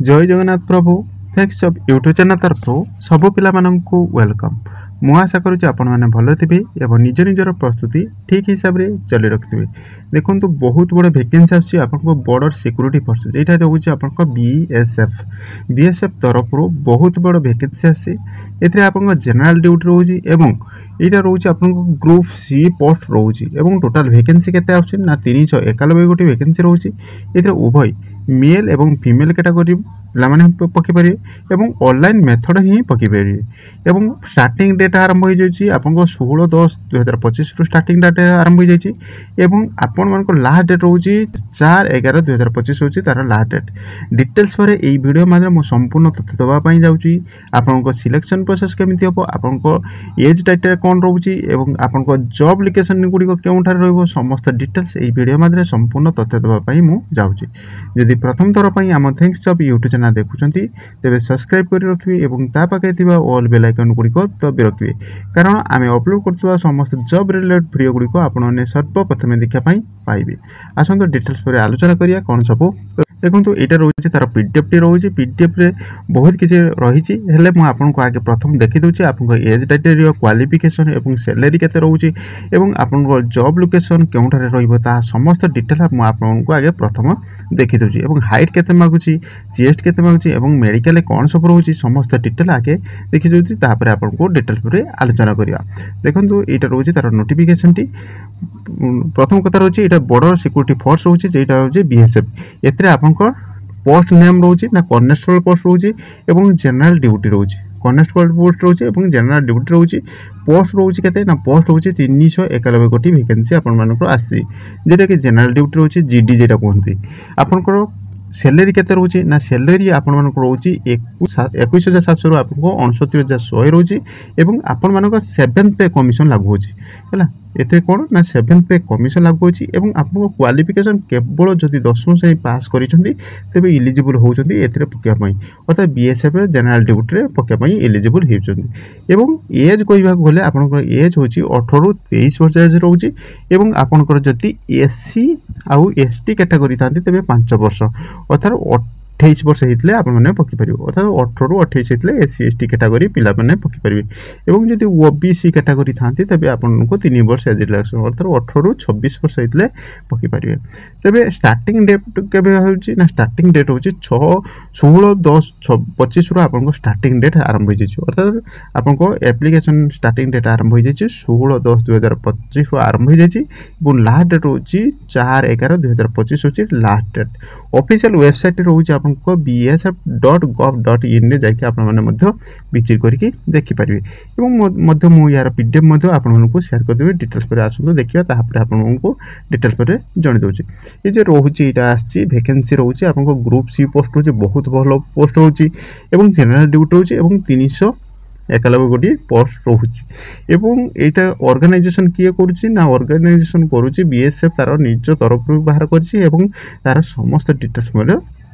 जय जगन्नाथ प्रभु थैंक्स जब YouTube channel तरफ सब पिला वेलकम। मु आशा करुँच आपण मैंने भल थे और निज निजर प्रस्तुति ठीक हिसाब से चली रखिए। देखो बहुत बड़े वैकेंसी आसी बॉर्डर सिक्योरिटी फोर्स यहाँ रोचे आप बीएसएफ तरफ बहुत बड़ वैकेंसी आसी आप जेनराल ड्यूटी रोचे यहाँ रोचे आप ग्रुप सी पोस्ट रोचे टोटाल वैकेंसी केते आछी ना 391 गोटी वैकेंसी रोचे। ये उभय मेल एवं फीमेल कैटेगरी पिलाने पकई पारे और ऑनलाइन मेथड ही पकई पारे। स्टार्टिंग डेट आरंभ हो जाए आप 16/10/2025 रु स्टार्टिंग डेट आरंभ हो जाए आपण लास्ट डेट रोचे 4/11/2025 रोचे तार लास्ट डेट। डिटेल्स पर यही वीडियो माध्यम संपूर्ण तथ्य देवाई जाऊँगी। आपण सिलेक्शन प्रोसेस केमी हम आपण एज टाइटल कौन रोचे आपण जॉब लोकेशन गुड़िक क्योंठार रही समस्त डिटेल्स यही वीडियो माध्यम संपूर्ण तथ्य देवाई मुझे। जदि प्रथम थर पर आम थैंक्स जब यूट्यूब चैनल देखुं तेज सब्सक्राइब कर रखिए और पाखे ऑल बेल आइकन गुड़िक दबी रखिए कारण आम अपलोड कर समस्त जॉब रिलेटेड वीडियो गुड़िक आपने सर्वप्रथम देखापी पाइबे। आसत डिटेल्स पर आलोचना करिया कौन सब देखो यहाँ रोचे तार पीडीएफ टी रोचे पीडीएफ रे बहुत किसी रही मुझे आगे प्रथम देखी दूसरी आप एज टाइटल क्वालिफिकेशन और सैलरी केते रोचे आप जॉब लोकेशन क्योंठार रहा समस्त डिटेल मुझे आगे प्रथम देखी दूसरी हाइट केते मागुची चेस्ट केते मागुची मेडिकल कौन सब रोचे समस्त डिटेल आगे देखी दूसरी आपको डिटेल पर आलोचना करिया। देखो यहाँ रोचे तार नोटिफिकेशन टी प्रथम कथा रोचे यहाँ बॉर्डर सिक्योरिटी फोर्स रोचे जेटा रोचे बीएसएफ एथरे आपनकर पोस्ट नेम रोचे ना कॉन्स्टेबल पोस्ट रोचे जनरल ड्यूटी रोचे कॉन्स्टेबल पोस्ट रोचे जनरल ड्यूटी रोचे पोस्ट रोचे केते ना पोस्ट रोचे 391 गोटी वैकेंसी आपण मानकर आसी जेटा कि जनरल ड्यूटी रोचे जीडी जेटा कहते आपनकर सैलरी केते रोचे ना सैलरी आपण मानक रोचे 21,700 रु आपको 69,100 रोचे आपण मानक 7th पे कमिशन लागू होची हैला। एते कोन ना 7th पे कमिशन लागू होची आपको क्वालिफिकेशन केवल जदि 10वीं श्रेणी पास करिसेंती तेबे एलिजिबल होउचंती एते पकिया पई अर्थात बीएसएफ जनरल ड्यूटी रे पकिया पई एलिजिबल हेउचंती। एज कहबा गले आपनकर एज होची 18 रु 23 वर्ष एज रोची आपनकर जदि एससी आउ एसटी कैटेगरी थांती तेबे 5 वर्ष अर्थात 28 वर्ष होते आपने पकईपर अर्थात 18 रु 28 होते एससी एसटी कैटेगरी पिला मैंने पकईपर और जब ओबीसी कैटेगरी था तेज आपको 3 वर्ष एज रिलैक्सेशन अर्थात 18 रु 26 वर्ष होते पकईपर। तेज स्टार्टिंग डेट के ना स्टार्टिंग डेट हूँ 16/10/25 रु आपको स्टार्टिंग डेट आरंभ हो जाए अर्थात आपको एप्लिकेशन स्टार्टिंग डेट आरंभ हो जाए 16/10/2025 रु आरंभ हो जाए लास्ट डेट हूँ 4/11/2025 हूँ लास्ट डेट। ऑफिशियल वेबसाइट रोचे आपको bsf.gov.in जाकि आपने विजिट करके देखिपारे मुझे यार पीडीएफ आपको शेयर करदेवी डिटेल्स पर आसतु देखिए आपको डिटेल्स पर जन दूसरी ये जो रोचे यहाँ आसी वैकेंसी रोचे आपको ग्रुप सी पोस्ट रोचे बहुत भल पोस्ट रोचे जनरल ड्यूटी रोचे 391 गोटी पोस्ट रोचे यहाँ ऑर्गेनाइजेशन किए करुँच ऑर्गेनाइजेशन करुँच बीएसएफ तार निज तरफ बाहर कर समस्त डिटेल्स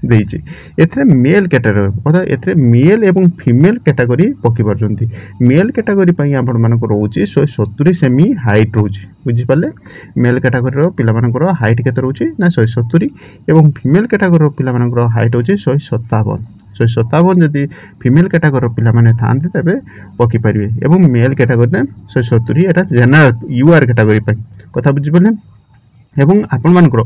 देइछि। एथरे मेल कैटेगरी अर्थात ए मेल एवं फीमेल कैटेगरी पकई पार्टी मेल कैटेगरी आपण मानक रोचे 170 सेमी हाइट रोचे बुझीपारे मेल कैटेगरी पिलामानकर हाइट केते रोचे ना 170 एवं फीमेल कैटेगरी पिलामानकर हाइट होचे 157 जदि फीमेल कैटेगरी पिला माने थांती तेबे पकई पारे एवं मेल कैटेगरी 170 एटा जनरल यूआर कैटेगरी पई कथा बुझीपारे एवं आपण मानकर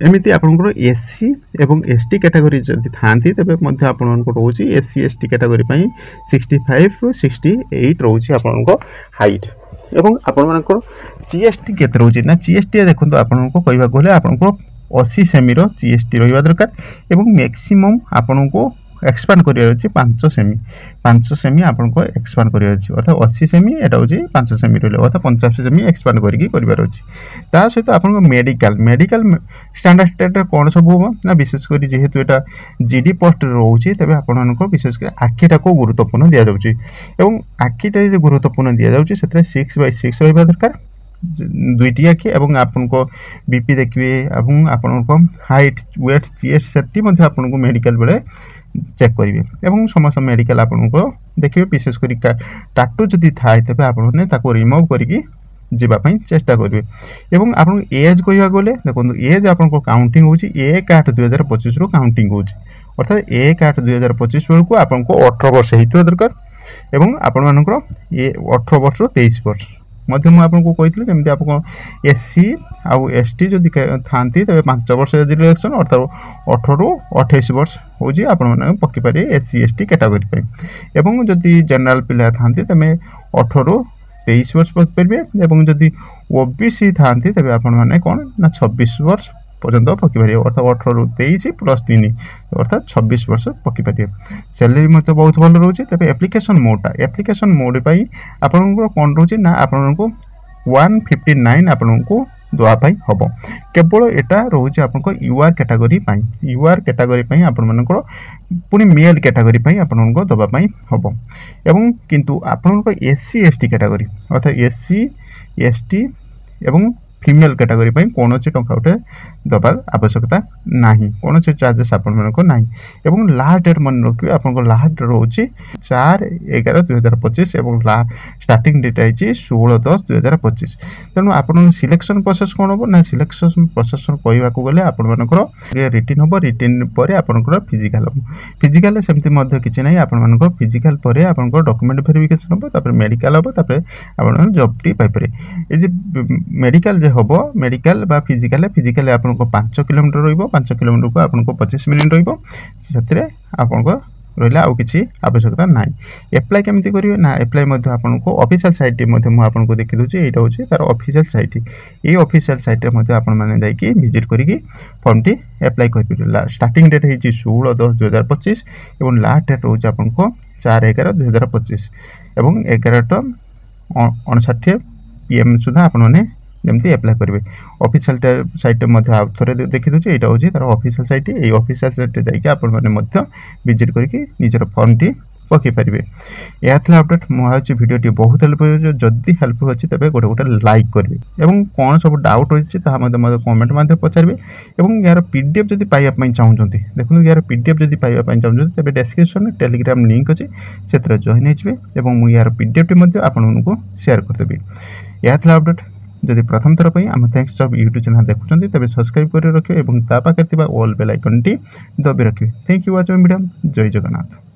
एमती आपनकर एससी एवं एसटी कैटेगरी जदि थांती तेबे मध्य आपण मानकर रोची एससी एसटी कैटेगरी पई 65 रु 68 रोची आपनकर हाइट एवं आपण मानकर जीएसटी केते रोची ना जीएसटी देखंतु आपनको कहबा कहले आपनको 80 सेमी रो जीएसटी रहिबा दरकार एवं मैक्सिमम आपनको एक्सपांड करियर अछि 5 सेमी आपनको एक्सपांड करियर अछि अर्थात 80 सेमी एटा होछि 5 सेमी रहले अर्थात 85 सेमी एक्सपांड करिक करिवार अछि। ता सहित आपनको मेडिकल स्टैंडर्ड स्टेट कोन सब हो ना विशेष करी जेहेतु एटा जीडी पोस्ट रहउछि तबे आपनको विशेष करी आखिटा को गुरुत्वपूर्ण दिया जाउछि एवं आखिटा जे गुरुत्वपूर्ण दिया जाउछि सेतरे 6/6 रहबा दरकार दुईटी आखि एवं आपनको बीपी देखिए एवं आपनको हाइट वेट चेस्ट सेफ्टी मध्ये आपनको मेडिकल बेले चेक करेंगे एवं समस्त मेडिकल आपको देखिए विशेष कर टाटू जदि थाए तेज आपको रिमूव करके जीवाई चेष्टा करेंगे एवं आप एज कह गले देखो एज आप काउंटिंग हो 1/8/2025 काउंटिंग हो अर्थात 1/8/2025 बेलू आपको 18 वर्ष होता दरकार एवं आपण मानकर ये 18 वर्ष 23 वर्ष मध्य मुझे आपको कही जमी आप एससी आउ एसटी जदि था तेज 5 वर्ष रिलेक्शन अर्थात 18 ରୁ 28 वर्ष हूँ आपण पकईपारे एससी एसटी कैटेगरी एवं जदि जनरल पिला था तेज 18 ରୁ 23 वर्ष पकईपारे एवं जदि ओबीसी था तेज आपने कौन ना 26 वर्ष पर्यंत पकईपारे अर्थात 18 ରୁ 23 प्लस 3 अर्थात 26 वर्ष पकईपारे सैलरी मतलब बहुत भल रोचे तेज एप्लिकेशन मोड पर आपंकर कौन रोचे ना आपको 159 आपको दवापाई हम केवल एटा रोचे आप यूआर कैटेगरी आपण पुणी मेल कैटेगरी आपको दवापाई हम एवं किंतु आपंकर एससी एसटी कैटेगरी अर्थात एससी एसटी एवं फीमेल कैटेगरी कौन टंका उठे दबार आवश्यकता ना कौन चार्जेस आपको ना एवं लास्ट डेट मन रखिए आपको लास्ट डेट रोचे 4/11/2025 एवं स्टार्टिंग डेट है 16/10/2025 तेणु आप सिलेक्शन प्रोसेस कौन हम ना सिलेक्शन प्रोसेस कहवा गले आपर रिटिन हम रिटिन पर आपंकर फिजिकाल सेमती किसी ना आप फिजिकाल पर आप डॉक्यूमेंट वेरिफिकेशन हम मेडिकल हम आप जॉब टी पाइपर ये मेडिकल हम मेडिकल बा फिजिकाल आपको 5 किलोमीटर रो 5 किलोमीटर को आपको 25 मिनिट आपको रहा आउ कि आवश्यकता ना एप्लाई केमती करेंगे ना एप्लाई आपको ऑफिशियल साइट आपको देखी दूसरी यहाँ हूँ तार ऑफिशियल साइट ये ऑफिशियल साइट मैंने विजिट करके फॉर्म टी एप्लाई कर स्टार्टिंग डेट है 16/10/2025 और लास्ट डेट रोज आपको 4/11/2025 और 11:59 PM सुधा आपने जमती एप्लाई करेंगे ऑफिशियल साइट थे देखी दूसरी यहाँ हूँ तार ऑफिशियल साइट ये ऑफिशियल साइट जाकि आपने विजिट करके निजर फॉर्म टी पकई पारे यह अपडेट मुझे भिडियो बहुत हेल्पफुल जदि हेल्पफुल अच्छी तेज गोटे लाइक करेंगे और कौन सब डाउट रही है कमेंट मध्य पचारे और यार पीडीएफ जब पाइबापी चाहते देखो यार पीडीएफ जब पाइबापी चाहते तेज डिस्क्रिप्शन टेलीग्राम लिंक अच्छे से जॉइन हो मुझे यार पीडीएफ टी आपको शेयर करदेवी यह अपडेट जदि प्रथम थर पर आम थैंक्स जब यूट्यूब चैनल देखुं तेज सब्सक्राइब कर रखिए और पाखे ऑल बेल आइकन टी दबी रखिए थैंक यू वाचिंग वीडियो जय जगन्नाथ।